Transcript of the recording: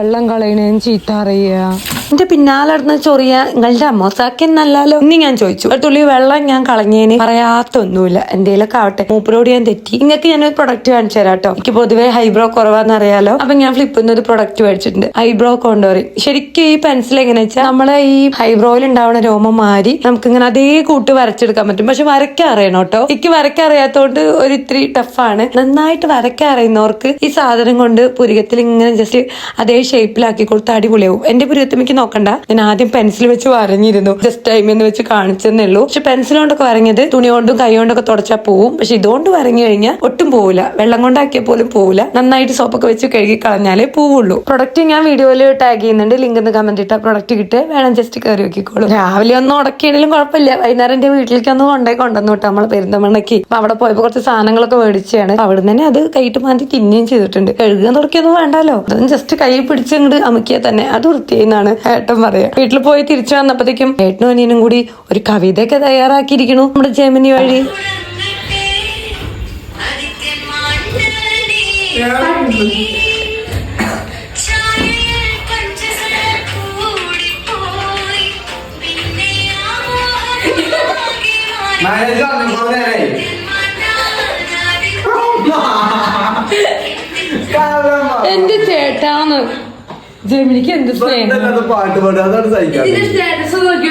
വെള്ളം കളയണേന്ന് ചീത്ത അറിയ എന്റെ പിന്നാലെ നടന്ന് ചൊറിയ നിങ്ങളുടെ അമ്മോസാക്കിന്നല്ലോ ഇനി ഞാൻ ചോദിച്ചു ഒരു തുള്ളി വെള്ളം ഞാൻ കളഞ്ഞേന് പറയാത്തൊന്നുമില്ല എന്തേലൊക്കെ ആവട്ടെ. മൂപ്പരോട് ഞാൻ തെറ്റി. നിങ്ങൾക്ക് ഞാനൊരു പ്രൊഡക്റ്റ് കാണിച്ചു തരാം കേട്ടോ. എനിക്ക് പൊതുവെ ഹൈബ്രോ കുറവാന്ന് അറിയാലോ. അപ്പൊ ഞാൻ ഫ്ലിപ്പിൽ ഒരു പ്രൊഡക്റ്റ് മേടിച്ചിട്ടുണ്ട്, ഹൈബ്രോ കോണ്ടോറിങ്. ശരിക്കും ഈ പെൻസിൽ എങ്ങനെ വെച്ചാൽ നമ്മളെ ഈ ഹൈബ്രോയിൽ ഉണ്ടാവുന്ന രോമം മാറി നമുക്ക് ഇങ്ങനെ അതേ കൂട്ട് വരച്ചെടുക്കാൻ പറ്റും. പക്ഷെ വരയ്ക്കാൻ അറിയണം കേട്ടോ. എനിക്ക് വരയ്ക്കാൻ അറിയാത്തതുകൊണ്ട് ഒരു ഇത്തിരി ടഫാണ്. നന്നായിട്ട് വരയ്ക്കാൻ അറിയുന്നവർക്ക് ഈ സാധനം കൊണ്ട് പുരികത്തിൽ ഇങ്ങനെ ജസ്റ്റ് അതേ ഷേപ്പിലാക്കി കൊടുത്ത് അടിപൊളിയാവും. എന്റെ പുരികത്തുമിക്ക് നോക്കണ്ട, ഞാൻ ആദ്യം പെൻസിൽ വെച്ച് വരഞ്ഞിരുന്നു, ജസ്റ്റ് ടൈമെന്ന് വെച്ച് കാണിച്ചെന്നേ ഉള്ളൂ. പക്ഷെ പെൻസിൽ കൊണ്ടൊക്കെ വരഞ്ഞത് തുണി കൊണ്ടും കൈ കൊണ്ടൊക്കെ തുടച്ചാൽ പോവും. പക്ഷെ ഇതുകൊണ്ട് വരഞ്ഞു കഴിഞ്ഞാൽ ഒട്ടും പോവില്ല. വെള്ളം കൊണ്ടാക്കിയ പോലും പോവില്ല. നന്നായിട്ട് സോപ്പൊക്കെ വെച്ച് കഴുകി കളഞ്ഞാലേ പോവുള്ളൂ. പ്രൊഡക്റ്റ് ഞാൻ വീഡിയോയിൽ ടാഗ് ചെയ്യുന്നുണ്ട്, ലിങ്ക് എന്ന് കമന്റ് ഇട്ടാ പ്രൊഡക്റ്റ് കിട്ടുക വേണം ജസ്റ്റ് കയറി നോക്കിക്കോളൂ. രാവിലെ ഒന്നും ഉടക്കിയാണെങ്കിലും കുഴപ്പമില്ല. വൈകുന്നേരം എന്റെ വീട്ടിലേക്ക് ഒന്ന് കൊണ്ടുവന്നു കേട്ടോ. നമ്മള് പെരിന്തമണ്ണയ്ക്ക് അപ്പൊ അവിടെ പോയപ്പോ കുറച്ച് സാധനങ്ങളൊക്കെ മേടിച്ചാണ്. അവിടെ തന്നെ അത് കൈയിട്ട് മാറ്റി തിന്നുകയും ചെയ്തിട്ടുണ്ട്. കഴുകാൻ തുടക്കിയൊന്നും വേണ്ടല്ലോ, അതൊന്നും ജസ്റ്റ് കൈ പിടിച്ചങ്ങോട്ട് അമുക്കിയാൽ തന്നെ അത് വൃത്തിയെന്നാണ് ഏട്ടൻ പറയാ. വീട്ടിൽ പോയി തിരിച്ചു വന്നപ്പോഴത്തേക്കും ഏട്ടനും അനിയനും കൂടി ഒരു കവിതയൊക്കെ തയ്യാറാക്കിയിരിക്കണു നമ്മുടെ ജെമിനി വഴി. എന്റെ ചേട്ടാന്ന് ജെമിനിക്ക് എന്ത് സ്നേഹം. പാട്ട് പാടുക, അതാണ് സഹിക്കാൻ. സ്റ്റാറ്റസ് നോക്കി